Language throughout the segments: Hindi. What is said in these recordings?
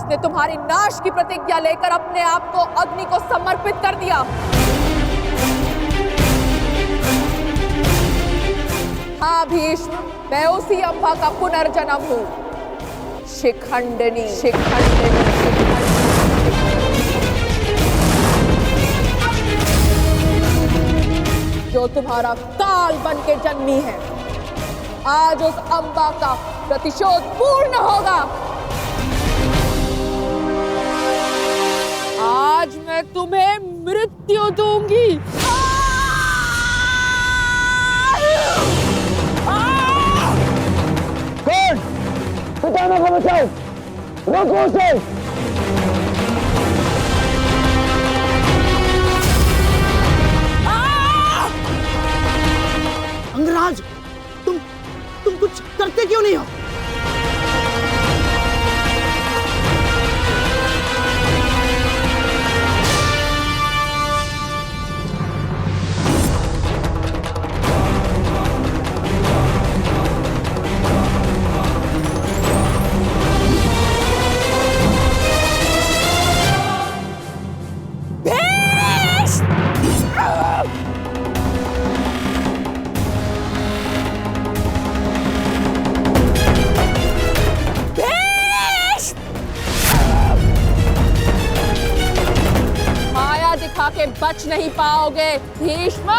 उसने तुम्हारी नाश की प्रतिज्ञा लेकर अपने आप को अग्नि को समर्पित कर दिया। हाँ भीष्म, मैं उसी अंबा का पुनर्जन्म हूं, शिखंडिनी। जो तुम्हारा काल बन के जन्मी है, आज उस अंबा का प्रतिशोध पूर्ण होगा। आज मैं तुम्हें मृत्यु दूंगी। कौन? पितामह को बचाओ, रोको उसे। अंगराज, तुम कुछ करते क्यों नहीं हो? के बच नहीं पाओगे भीष्म।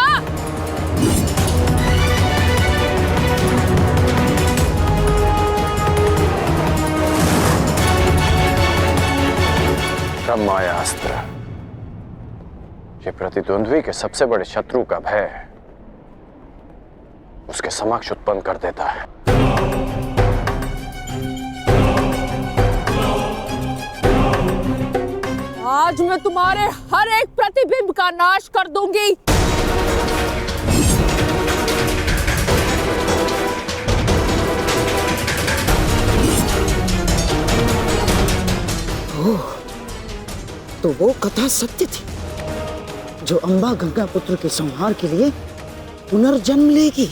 ब्रह्माया अस्त्र, ये प्रतिद्वंद्वी के सबसे बड़े शत्रु का भय उसके समक्ष उत्पन्न कर देता है। आज मैं तुम्हारे हर एक प्रतिबिंब का नाश कर दूंगी। ओह, तो वो कथा सत्य थी, जो अंबा गंगा पुत्र के संहार के लिए पुनर्जन्म लेगी।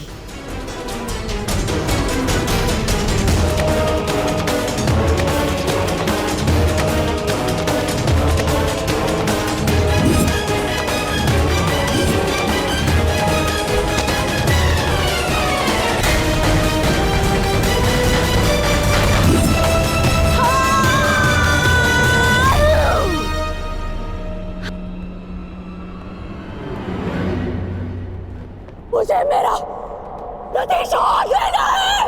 मुझे मेरा प्रतिशोध लेना है।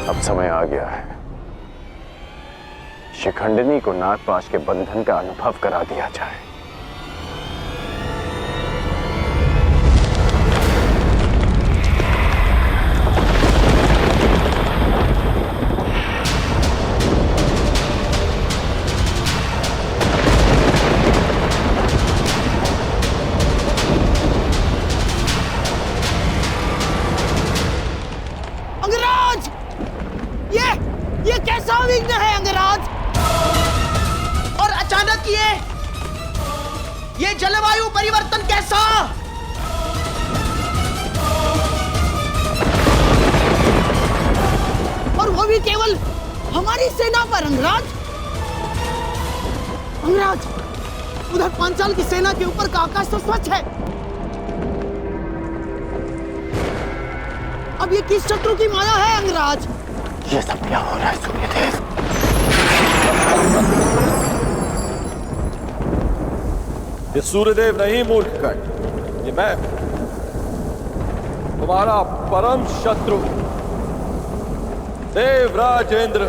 अब समय आ गया है, शिखंडिनी को नागपाश के बंधन का अनुभव करा दिया जाए। ये कैसा विघ्न है अंगराज? और अचानक ये जलवायु परिवर्तन कैसा? और वो भी केवल हमारी सेना पर अंगराज। अंगराज, उधर पांचाल की सेना के ऊपर का आकाश तो स्वच्छ है। अब ये किस शत्रु की माया है अंगराज? ये सब क्या हो रहा है सूर्यदेव? ये सूर्यदेव नहीं मूर्खकण, ये मैं, तुम्हारा परम शत्रु देवराज इंद्र।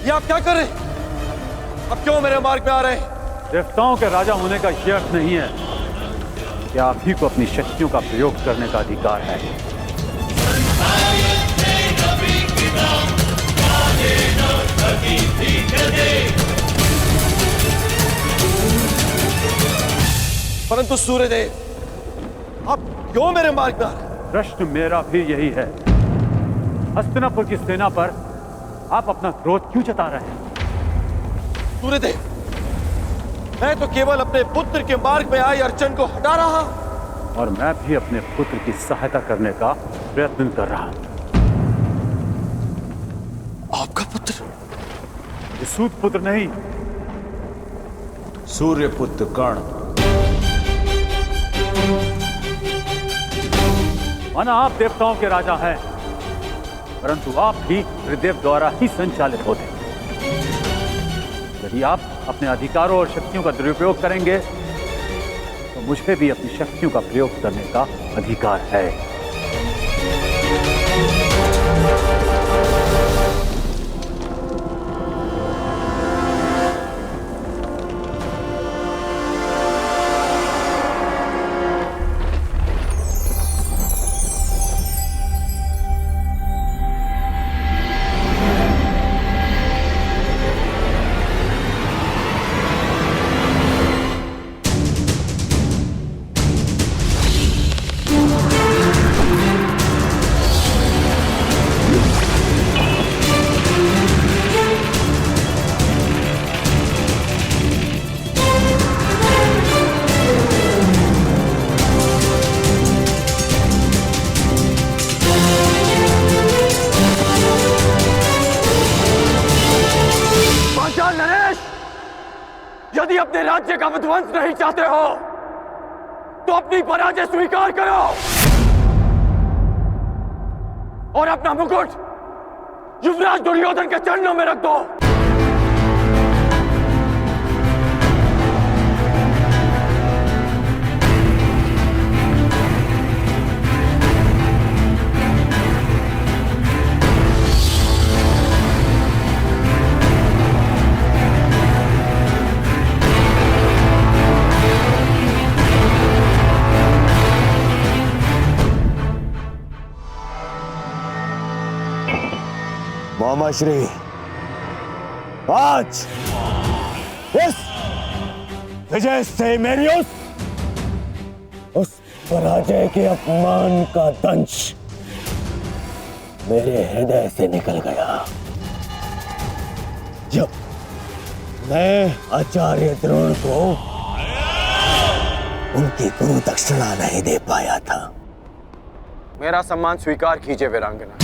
ये आप क्या कर रहे हैं? अब क्यों मेरे मार्ग में आ रहे हैं? देवताओं के राजा होने का ये अर्थ नहीं है कि आप ही को अपनी शक्तियों का प्रयोग करने का अधिकार है। परंतु सूर्यदेव, आप क्यों मेरे मार्ग में आ रहे हैं? प्रश्न मेरा भी यही है। हस्तिनापुर की सेना पर आप अपना क्रोध क्यों जता रहे हैं? सूर्यदेव, मैं तो केवल अपने पुत्र के मार्ग में आई अड़चन को हटा रहा। और मैं भी अपने पुत्र की सहायता करने का प्रयत्न कर रहा हूं। आपका पुत्र? ये सूत पुत्र नहीं, सूर्यपुत्र कर्ण। माना आप देवताओं के राजा हैं, परंतु आप भी त्रिदेव द्वारा ही संचालित होते हैं। यदि आप अपने अधिकारों और शक्तियों का दुरुपयोग करेंगे तो मुझे भी अपनी शक्तियों का प्रयोग करने का अधिकार है। यदि अपने राज्य का विध्वंस नहीं चाहते हो तो अपनी पराजय स्वीकार करो और अपना मुकुट युवराज दुर्योधन के चरणों में रख दो। मामा श्री, आज इस विजय से मेरी उस पराजय के अपमान का दंश मेरे हृदय से निकल गया। जब मैं आचार्य द्रोण को उनकी गुरु दक्षिणा नहीं दे पाया था। मेरा सम्मान स्वीकार कीजिए वीरांगना।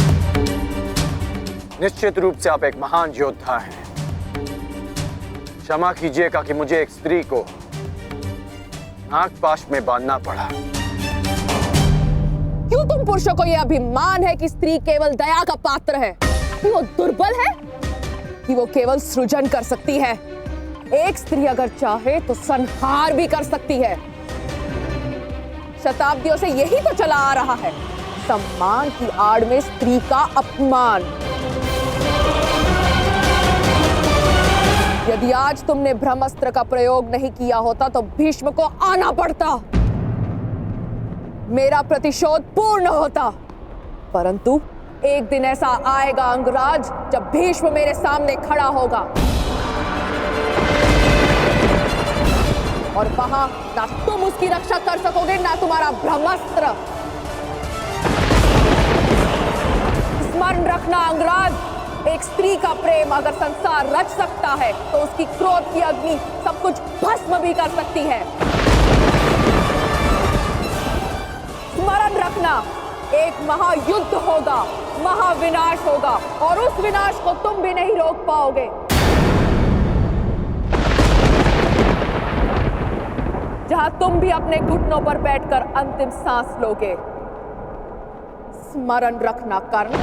निश्चित रूप से आप एक महान योद्धा हैं। क्षमा कीजिएगा कि मुझे एक स्त्री को नागपाश में बांधना पड़ा। क्यों तुम पुरुषों को यह अभिमान है कि स्त्री केवल दया का पात्र है, कि वो दुर्बल है, कि वो केवल सृजन कर सकती है? एक स्त्री अगर चाहे तो संहार भी कर सकती है। शताब्दियों से यही तो चला आ रहा है, सम्मान की आड़ में स्त्री का अपमान। यदि आज तुमने ब्रह्मास्त्र का प्रयोग नहीं किया होता तो भीष्म को आना पड़ता, मेरा प्रतिशोध पूर्ण होता। परंतु एक दिन ऐसा आएगा अंगराज जब भीष्म मेरे सामने खड़ा होगा और वहां ना तुम उसकी रक्षा कर सकोगे ना तुम्हारा ब्रह्मास्त्र। स्मरण रखना अंगराज, एक स्त्री का प्रेम अगर संसार रच सकता है तो उसकी क्रोध की अग्नि सब कुछ भस्म भी कर सकती है। स्मरण रखना, एक महायुद्ध होगा, महाविनाश होगा और उस विनाश को तुम भी नहीं रोक पाओगे। जहां तुम भी अपने घुटनों पर बैठकर अंतिम सांस लोगे। स्मरण रखना कर्ण।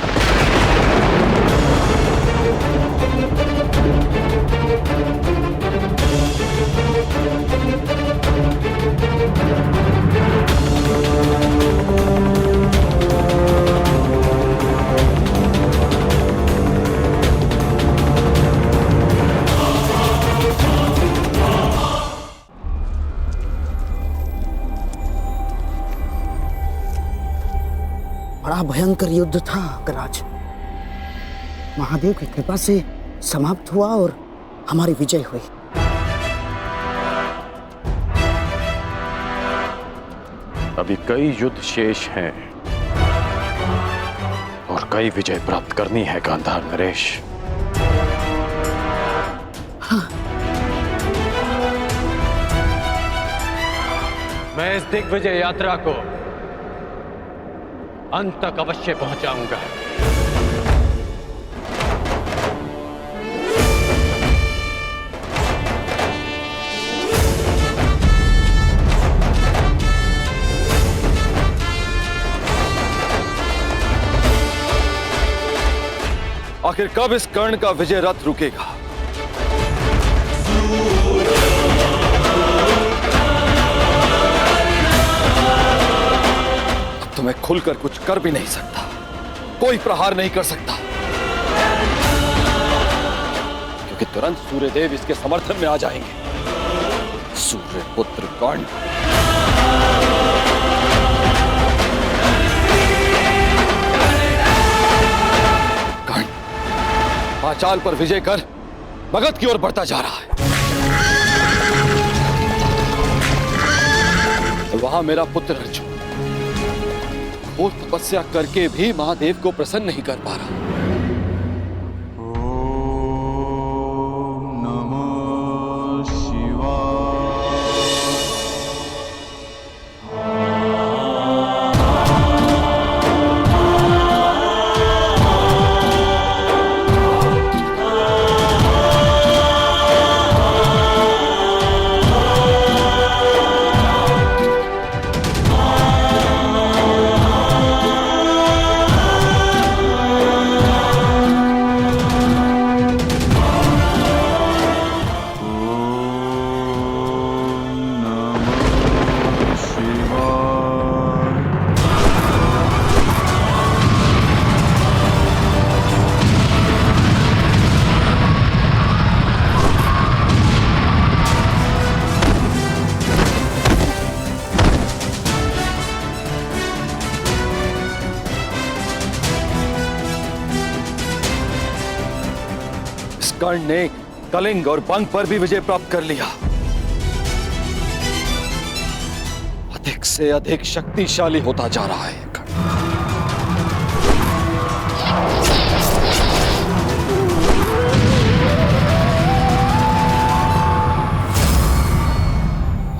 बड़ा भयंकर युद्ध था अग्रराज। महादेव की कृपा से समाप्त हुआ और हमारी विजय हुई। अभी कई युद्ध शेष हैं और कई विजय प्राप्त करनी है गांधार नरेश। मैं इस दिग्विजय यात्रा को अंत तक अवश्य पहुंचाऊंगा। आखिर कब इस कर्ण का विजय रथ रुकेगा? अब तो मैं खुलकर कुछ कर भी नहीं सकता, कोई प्रहार नहीं कर सकता, क्योंकि तुरंत सूर्यदेव इसके समर्थन में आ जाएंगे। सूर्यपुत्र कर्ण पांचाल पर विजय कर मगध की ओर बढ़ता जा रहा है। वहां मेरा पुत्र अर्जुन घोर तपस्या करके भी महादेव को प्रसन्न नहीं कर पा रहा। कर्ण ने कलिंग और बंग पर भी विजय प्राप्त कर लिया। अधिक से अधिक शक्तिशाली होता जा रहा है कर्ण।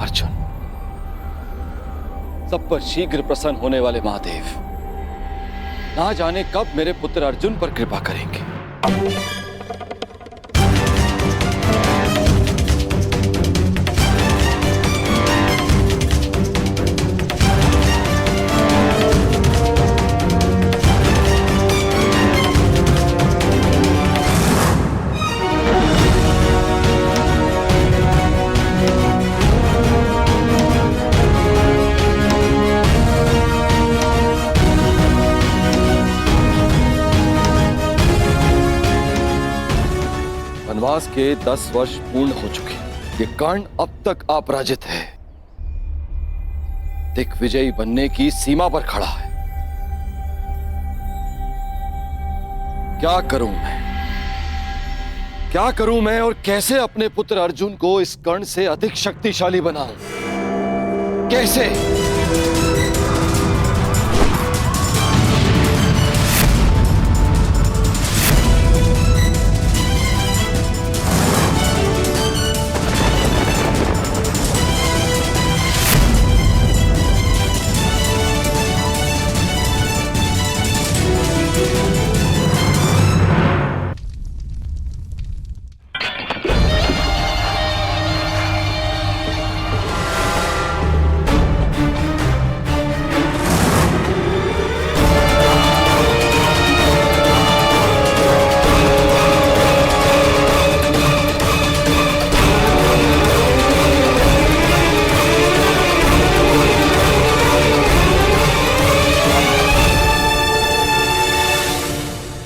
अर्जुन, सब पर शीघ्र प्रसन्न होने वाले महादेव ना जाने कब मेरे पुत्र अर्जुन पर कृपा करेंगे। वनवास के 10 वर्ष पूर्ण हो चुके। ये कर्ण अब तक अपराजित है, दिग्विजयी बनने की सीमा पर खड़ा है। क्या करूं मैं और कैसे अपने पुत्र अर्जुन को इस कर्ण से अधिक शक्तिशाली बनाऊं? कैसे?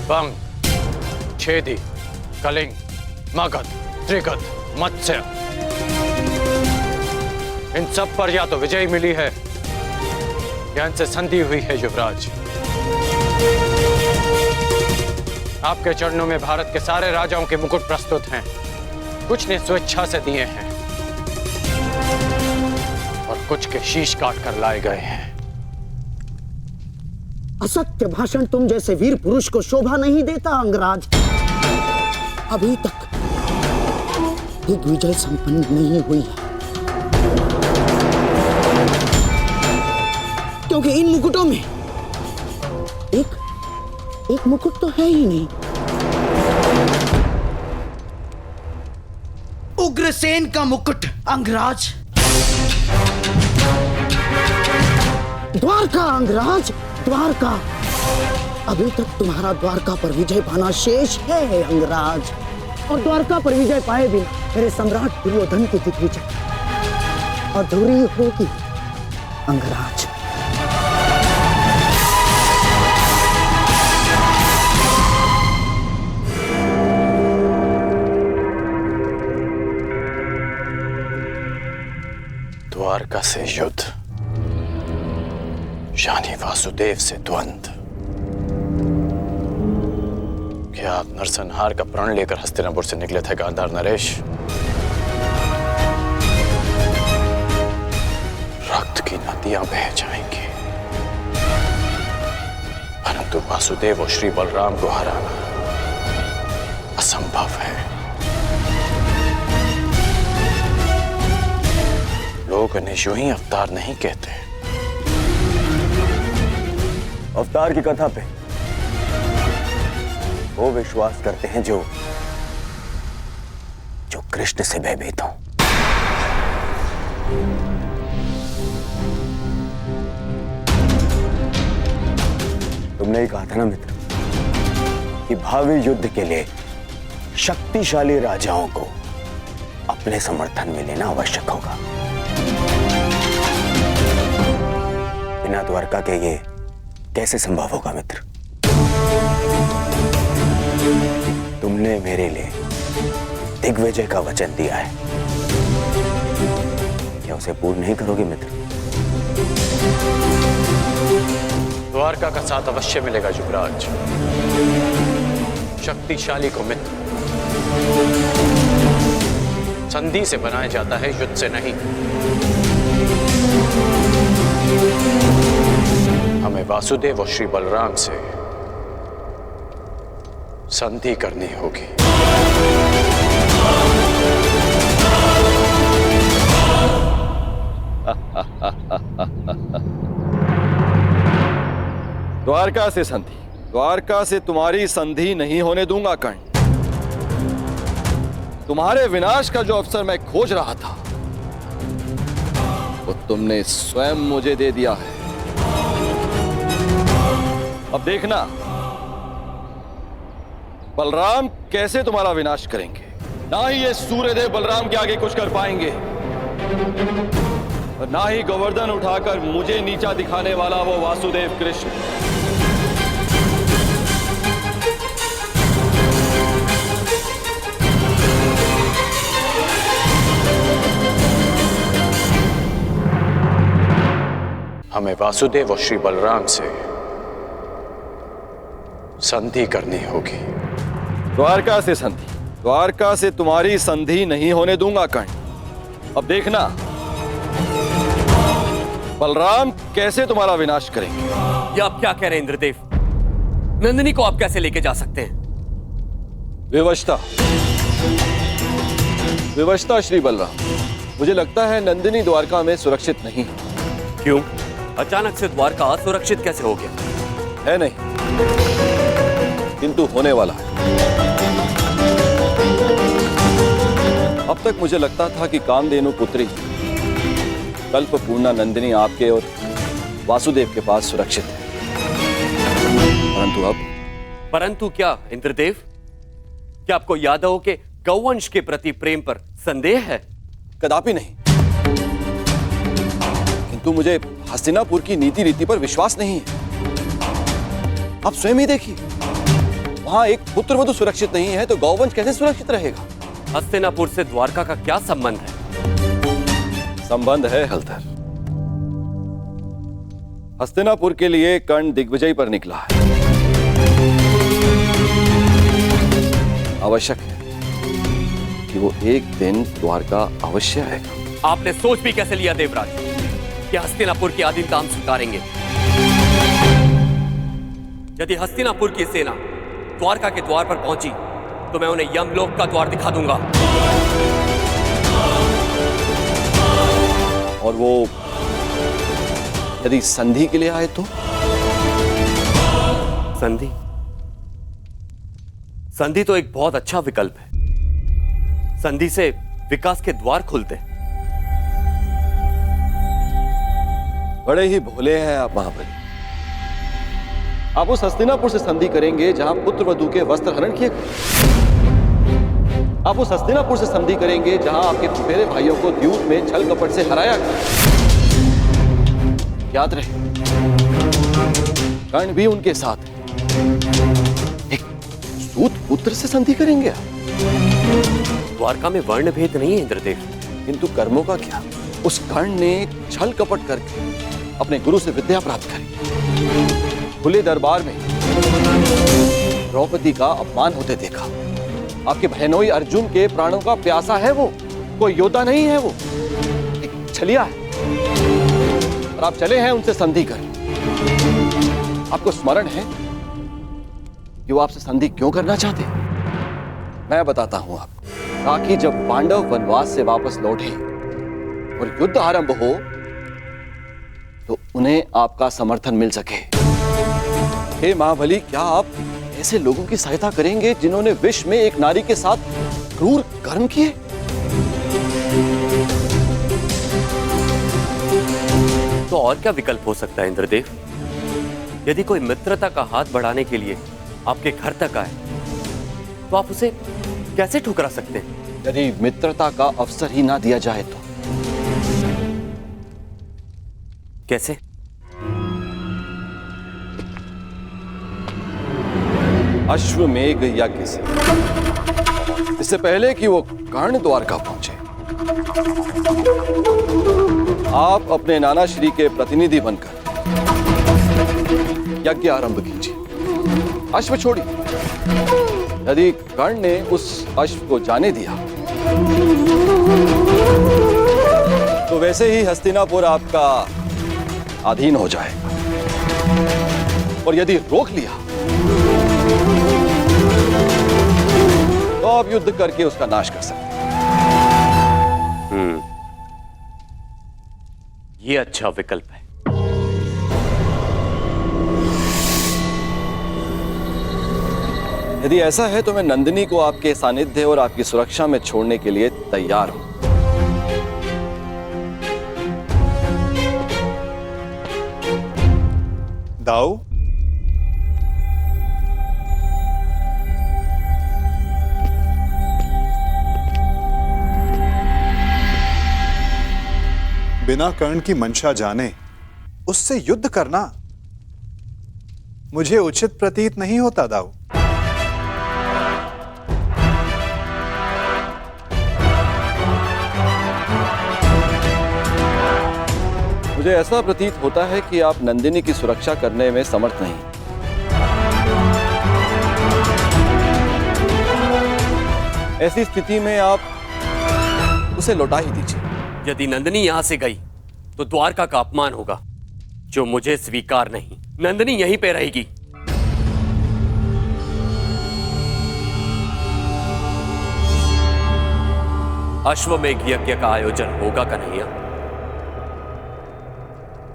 बंग, छेदी, कलिंग, मगध, त्रिगत, मत्स्य, इन सब पर या तो विजय मिली है या इनसे संधि हुई है युवराज। आपके चरणों में भारत के सारे राजाओं के मुकुट प्रस्तुत हैं। कुछ ने स्वेच्छा से दिए हैं और कुछ के शीश काट कर लाए गए हैं। असत्य भाषण तुम जैसे वीर पुरुष को शोभा नहीं देता अंगराज। अभी तक दिग्विजय संपन्न नहीं हुई है, क्योंकि इन मुकुटों में एक मुकुट तो है ही नहीं। उग्रसेन का मुकुट अंगराज। द्वारका अंगराज, द्वारका। अभी तक तुम्हारा द्वारका पर विजय पाना शेष है अंगराज, और द्वारका पर विजय पाए बिना मेरे सम्राट दुर्योधन की दिग्विजय अधूरी होगी अंगराज। द्वारका से युद्ध यानी वासुदेव से द्वंद्व। क्या आप नरसंहार का प्रण लेकर हस्तिनापुर से निकले थे गांधार नरेश? रक्त की नदियां बह जाएंगी, परंतु वासुदेव और श्री बलराम को हराना असंभव है। लोग उन्हें यूं ही अवतार नहीं कहते। अवतार की कथा पे वो विश्वास करते हैं जो कृष्ण से भयभीत हो। तुमने ही कहा था ना मित्र कि भावी युद्ध के लिए शक्तिशाली राजाओं को अपने समर्थन में लेना आवश्यक होगा। बिना द्वारका के ये कैसे संभव होगा मित्र? तुमने मेरे लिए दिग्विजय का वचन दिया है, क्या उसे पूर्ण नहीं करोगे मित्र? द्वारका का साथ अवश्य मिलेगा युवराज। शक्तिशाली को मित्र संधि से बनाया जाता है, युद्ध से नहीं। हमें वासुदेव और श्री बलराम से संधि करनी होगी। द्वारका से संधि? द्वारका से तुम्हारी संधि नहीं होने दूंगा कर्ण। तुम्हारे विनाश का जो अवसर मैं खोज रहा था वो तुमने स्वयं मुझे दे दिया है। अब देखना बलराम कैसे तुम्हारा विनाश करेंगे। ना ही ये सूर्यदेव बलराम के आगे कुछ कर पाएंगे और ना ही गोवर्धन उठाकर मुझे नीचा दिखाने वाला वो वासुदेव कृष्ण। हमें वासुदेव और श्री बलराम से संधि करनी होगी। द्वारका से संधि? द्वारका से तुम्हारी संधि नहीं होने दूंगा कर्ण। अब देखना बलराम कैसे तुम्हारा विनाश करेंगे। ये आप क्या कह रहे हैं इंद्रदेव? नंदिनी को आप कैसे लेके जा सकते हैं? विवशता, विवशता श्री बलराम। मुझे लगता है नंदिनी द्वारका में सुरक्षित नहीं है। क्यों? अचानक से द्वारका असुरक्षित कैसे हो गया? है नहीं, किंतु होने वाला है। अब तक मुझे लगता था कि कामधेनु पुत्री कल्पपूर्णा नंदिनी आपके और वासुदेव के पास सुरक्षित है, परंतु अब? परंतु क्या इंद्रदेव? क्या आपको यादवों के गौवंश के प्रति प्रेम पर संदेह है? कदापि नहीं, किंतु मुझे हस्तिनापुर की नीति रीति पर विश्वास नहीं है। आप स्वयं ही देखिए, वहां एक पुत्रवधू सुरक्षित नहीं है तो गौवंश कैसे सुरक्षित रहेगा? हस्तिनापुर से द्वारका का क्या संबंध है? संबंध है हलधर। हस्तिनापुर के लिए कर्ण दिग्विजय पर निकला है। आवश्यक है कि वो एक दिन द्वारका अवश्य आएगा। आपने सोच भी कैसे लिया देवराज कि हस्तिनापुर की अधीनता हम स्वीकारेंगे? यदि हस्तिनापुर की सेना द्वारका के द्वार पर पहुंची तो मैं उन्हें यमलोक का द्वार दिखा दूंगा। और वो यदि संधि के लिए आए तो? संधि? संधि तो एक बहुत अच्छा विकल्प है। संधि से विकास के द्वार खुलते हैं। बड़े ही भोले हैं आप महाबली। आप उस हस्तिनापुर से संधि करेंगे जहां पुत्र वधू के वस्त्र हरण किए गए। आप उस हस्तिनापुर से संधि करेंगे जहां आपके फुफेरे भाइयों को द्यूत में छल कपट से हराया गया। याद रहे, कर्ण भी उनके साथ है। एक सूत पुत्र से संधि करेंगे आप? द्वारका में वर्ण भेद नहीं है इंद्रदेव। किंतु कर्मों का क्या? उस कर्ण ने छल कपट करके अपने गुरु से विद्या प्राप्त करी। खुले दरबार में द्रौपदी का अपमान होते देखा। आपके बहनोई अर्जुन के प्राणों का प्यासा है वो, कोई योद्धा नहीं है वो, एक छलिया है। और आप चले हैं उनसे संधि कर। आपको स्मरण है कि वो आपसे संधि क्यों करना चाहते? मैं बताता हूं आपको, ताकि जब पांडव वनवास से वापस लौटे और युद्ध आरंभ हो तो उन्हें आपका समर्थन मिल सके। हे महाबली, क्या आप ऐसे लोगों की सहायता करेंगे जिन्होंने विश्व में एक नारी के साथ क्रूर कर्म किए? तो और क्या विकल्प हो सकता है इंद्रदेव? यदि कोई मित्रता का हाथ बढ़ाने के लिए आपके घर तक आए तो आप उसे कैसे ठुकरा सकते हैं? यदि मित्रता का अवसर ही ना दिया जाए तो? कैसे? अश्वमेघ यज्ञ से, इससे पहले कि वो कर्ण द्वारका पहुंचे, आप अपने नाना श्री के प्रतिनिधि बनकर यज्ञ आरंभ कीजिए। अश्व छोड़िए। यदि कर्ण ने उस अश्व को जाने दिया तो वैसे ही हस्तिनापुर आपका अधीन हो जाएगा। और यदि रोक लिया तो आप युद्ध करके उसका नाश कर सकते हैं। ये अच्छा विकल्प है। यदि ऐसा है तो मैं नंदिनी को आपके सानिध्य और आपकी सुरक्षा में छोड़ने के लिए तैयार हूं। दाऊ, बिना कर्ण की मंशा जाने उससे युद्ध करना मुझे उचित प्रतीत नहीं होता दाऊ। मुझे ऐसा प्रतीत होता है कि आप नंदिनी की सुरक्षा करने में समर्थ नहीं। ऐसी स्थिति में आप उसे लौटा ही दीजिए। यदि नंदिनी यहां से गई तो द्वारका का अपमान होगा, जो मुझे स्वीकार नहीं। नंदिनी यहीं पे रहेगी। अश्वमेघ यज्ञ का आयोजन होगा कन्हैया।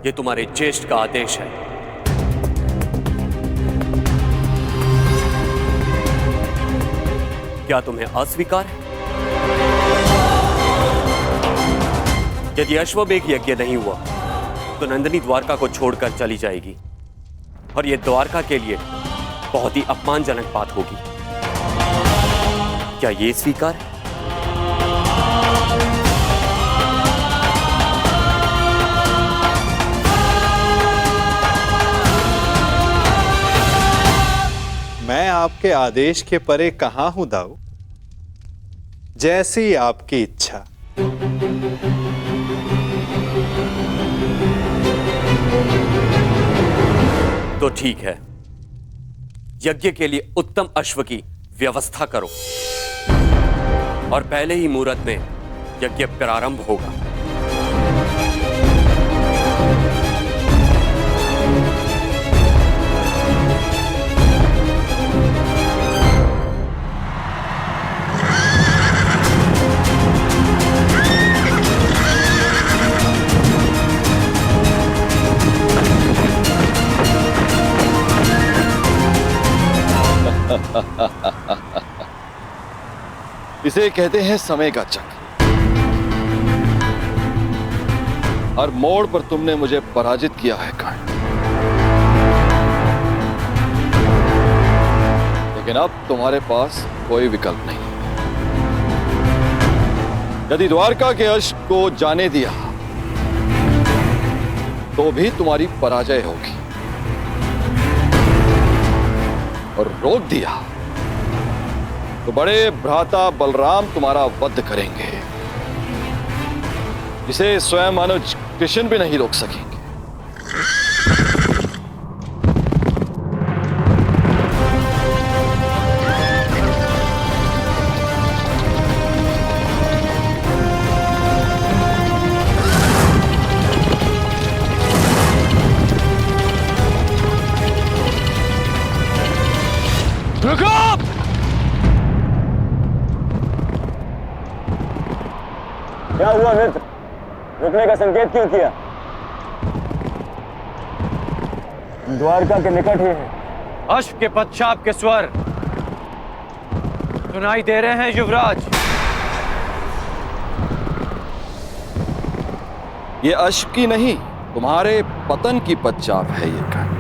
ये तुम्हारे ज्येष्ठ का आदेश है। क्या तुम्हें अस्वीकार है? यदि अश्वमेघ यज्ञ नहीं हुआ तो नंदिनी द्वारका को छोड़कर चली जाएगी और यह द्वारका के लिए बहुत ही अपमानजनक बात होगी। क्या यह स्वीकार है? मैं आपके आदेश के परे कहां हूं दाऊ। जैसी आपकी इच्छा। तो ठीक है, यज्ञ के लिए उत्तम अश्व की व्यवस्था करो और पहले ही मुहूर्त में यज्ञ प्रारंभ होगा। इसे कहते हैं समय का चक्र। हर मोड़ पर तुमने मुझे पराजित किया है कर्ण, लेकिन अब तुम्हारे पास कोई विकल्प नहीं। यदि द्वारका के अश्व को जाने दिया तो भी तुम्हारी पराजय होगी, और रोक दिया तो बड़े भ्राता बलराम तुम्हारा वध करेंगे, इसे स्वयं अनुज कृष्ण भी नहीं रोक सकेंगे। क्या हुआ मित्र, रुकने का संकेत क्यों किया? द्वारका के निकट ही है। अश्व के पश्चात के स्वर सुनाई दे रहे हैं युवराज। ये अश्व की नहीं, तुम्हारे पतन की पश्चात है ये कर्ण।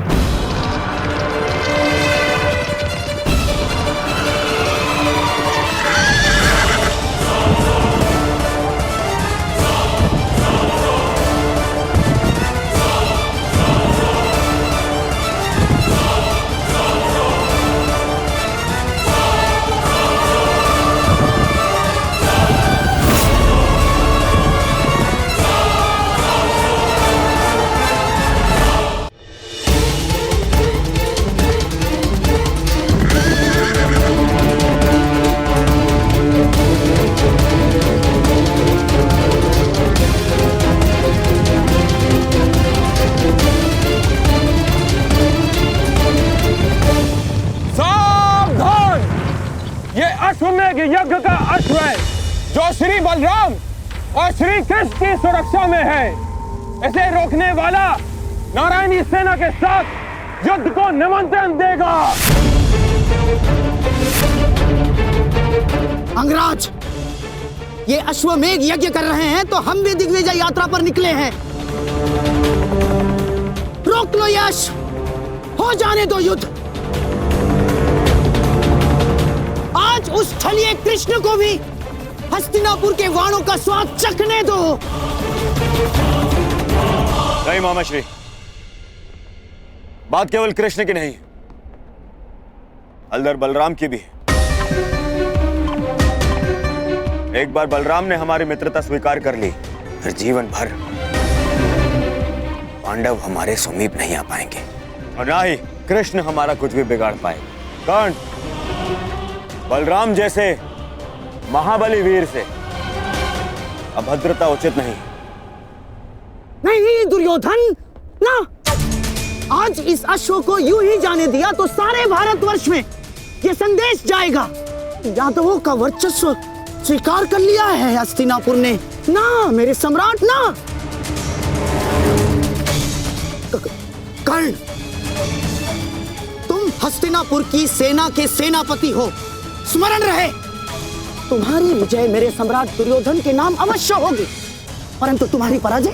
अश्वमेध यज्ञ का अश्व है जो श्री बलराम और श्री कृष्ण की सुरक्षा में है। इसे रोकने वाला नारायणी सेना के साथ युद्ध को निमंत्रण देगा। अंगराज, ये अश्वमेध यज्ञ कर रहे हैं तो हम भी दिग्विजय यात्रा पर निकले हैं। रोक लो ये अश्व, हो जाने दो युद्ध। आज उस छलिए कृष्ण को भी हस्तिनापुर के वाणों का स्वाद चखने दो। नहीं मामाश्री, बात केवल कृष्ण की नहीं, हलधर बलराम की भी। एक बार बलराम ने हमारी मित्रता स्वीकार कर ली, फिर जीवन भर पांडव हमारे समीप नहीं आ पाएंगे और ना ही कृष्ण हमारा कुछ भी बिगाड़ पाए। कर्ण, बलराम जैसे महाबली वीर से अभद्रता उचित नहीं। नहीं दुर्योधन, ना। आज इस अश्व को यूं ही जाने दिया तो सारे भारतवर्ष में यह संदेश जाएगा, यादवों का वर्चस्व स्वीकार कर लिया है हस्तिनापुर ने। ना मेरे सम्राट, ना। कर्ण, तुम हस्तिनापुर की सेना के सेनापति हो, स्मरण रहे। तुम्हारी विजय मेरे सम्राट दुर्योधन के नाम अवश्य होगी, परंतु तुम्हारी पराजय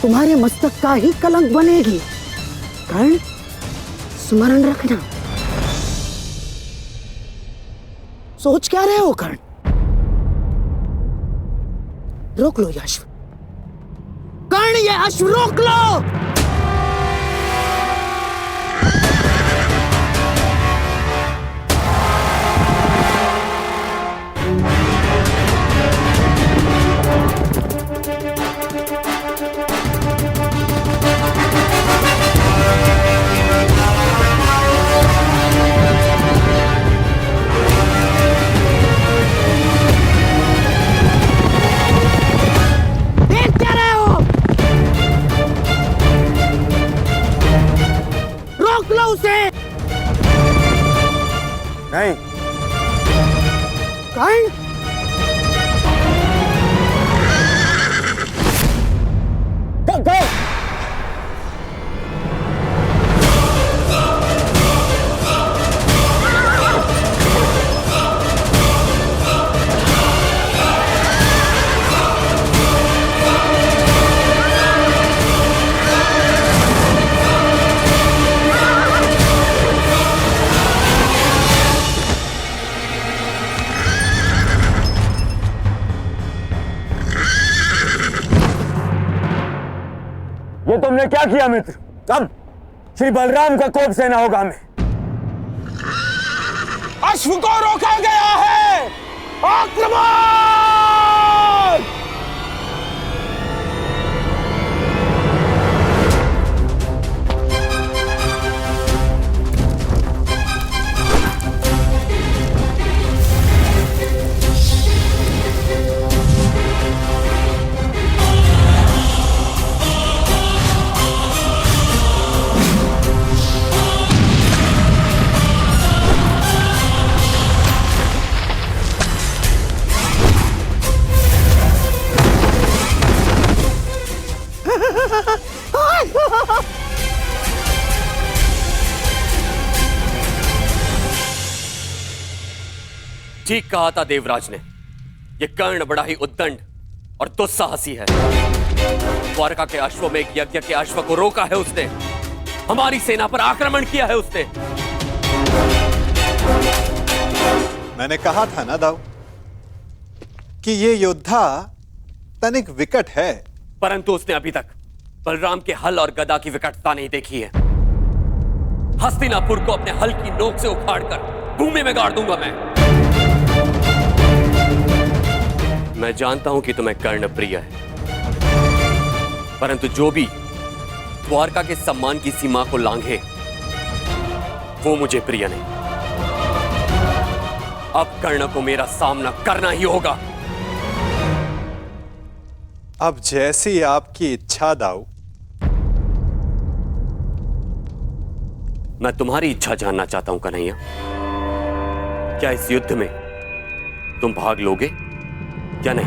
तुम्हारे मस्तक का ही कलंक बनेगी। कर्ण, स्मरण रखना। सोच क्या रहे हो कर्ण? रोक लो ये अश्व। कर्ण, ये अश्व रोक लो। नहीं। कर्ण, ये तुमने क्या किया मित्र? अब श्री बलराम का कोप सेना होगा हमें। अश्व को रोका गया है, आक्रमण! ठीक कहा था देवराज ने, यह कर्ण बड़ा ही उद्दंड और दुस्साहसी है। द्वारका के अश्वों में एक यज्ञ के अश्व को रोका है उसने, हमारी सेना पर आक्रमण किया है उसने। मैंने कहा था ना दाऊ कि ये योद्धा तनिक विकट है, परंतु उसने अभी तक बलराम के हल और गदा की विकटता नहीं देखी है। हस्तिनापुर को अपने हल की नोक से उखाड़कर भूमि में गाड़ दूंगा मैं जानता हूं कि तुम्हें कर्ण प्रिय है, परंतु जो भी द्वारका के सम्मान की सीमा को लांघे वो मुझे प्रिय नहीं। अब कर्ण को मेरा सामना करना ही होगा। अब जैसी आपकी इच्छा दाऊ। मैं तुम्हारी इच्छा जानना चाहता हूं कन्हैया, क्या इस युद्ध में तुम भाग लोगे या नहीं?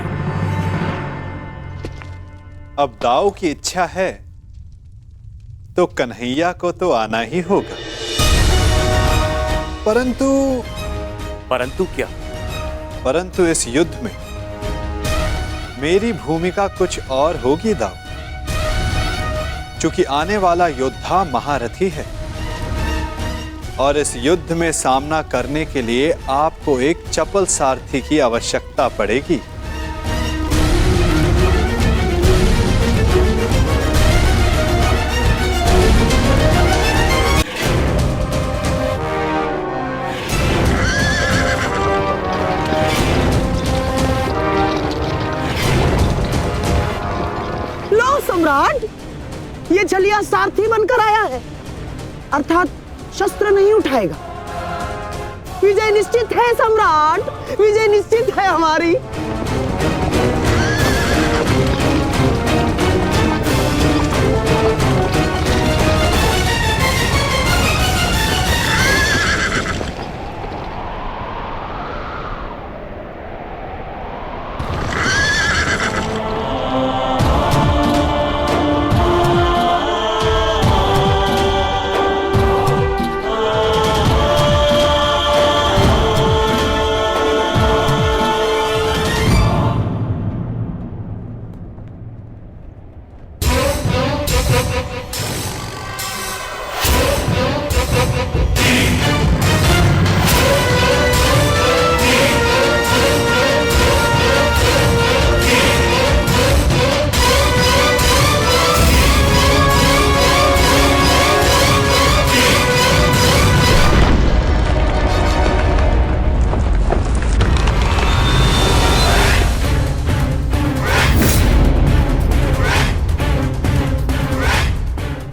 अब दाऊ की इच्छा है तो कन्हैया को तो आना ही होगा, परंतु क्या? परंतु इस युद्ध में मेरी भूमिका कुछ और होगी दाऊ, क्योंकि आने वाला योद्धा महारथी है और इस युद्ध में सामना करने के लिए आपको एक चपल सारथी की आवश्यकता पड़ेगी। सम्राट, ये छलिया सारथी बनकर आया है, अर्थात शस्त्र नहीं उठाएगा। विजय निश्चित है सम्राट, विजय निश्चित है हमारी।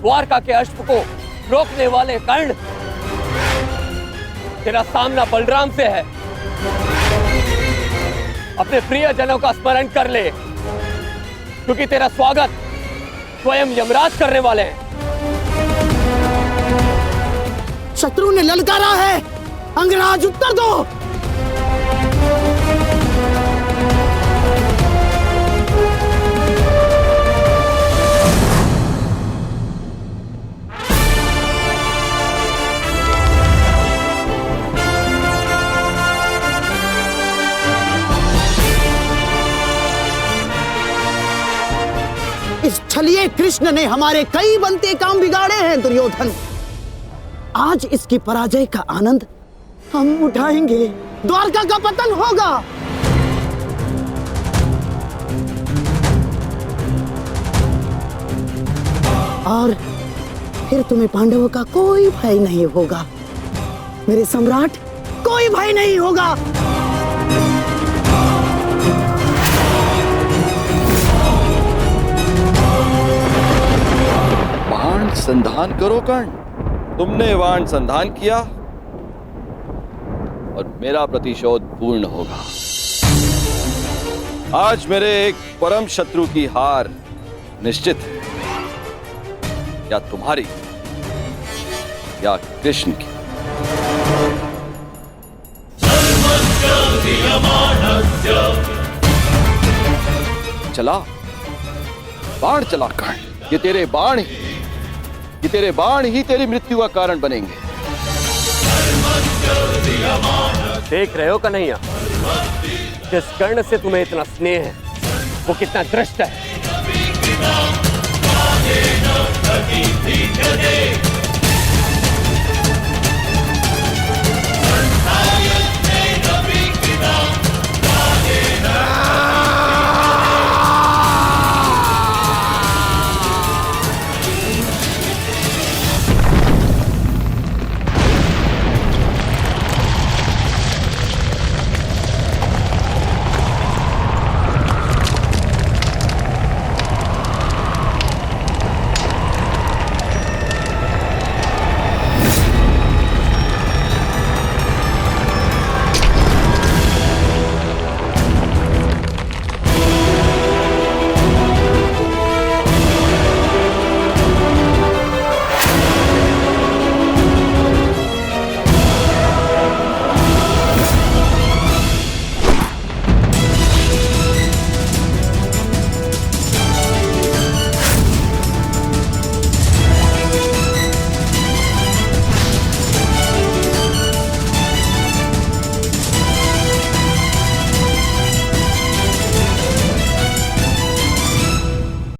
द्वारका के अश्व को रोकने वाले कर्ण, तेरा सामना बलराम से है। अपने प्रियजनों का स्मरण कर ले, क्योंकि तेरा स्वागत स्वयं यमराज करने वाले हैं। शत्रु ने ललकारा है, अंगराज उत्तर दो। इस छलिए कृष्ण ने हमारे कई बनते काम बिगाड़े हैं दुर्योधन। आज इसकी पराजय का आनंद हम उठाएंगे। द्वारका का पतन होगा। और फिर तुम्हें पांडवों का कोई भय नहीं होगा। मेरे सम्राट, कोई भय नहीं होगा। बाण संधान करो कर्ण। तुमने बाण संधान किया और मेरा प्रतिशोध पूर्ण होगा। आज मेरे एक परम शत्रु की हार निश्चित है, या तुम्हारी या कृष्ण की। चला बाण चला कर्ण। ये तेरे बाण ही तेरी मृत्यु का कारण बनेंगे। देख रहे हो कन्हैया, जिस कर्ण से तुम्हें इतना स्नेह है वो कितना दृष्ट है।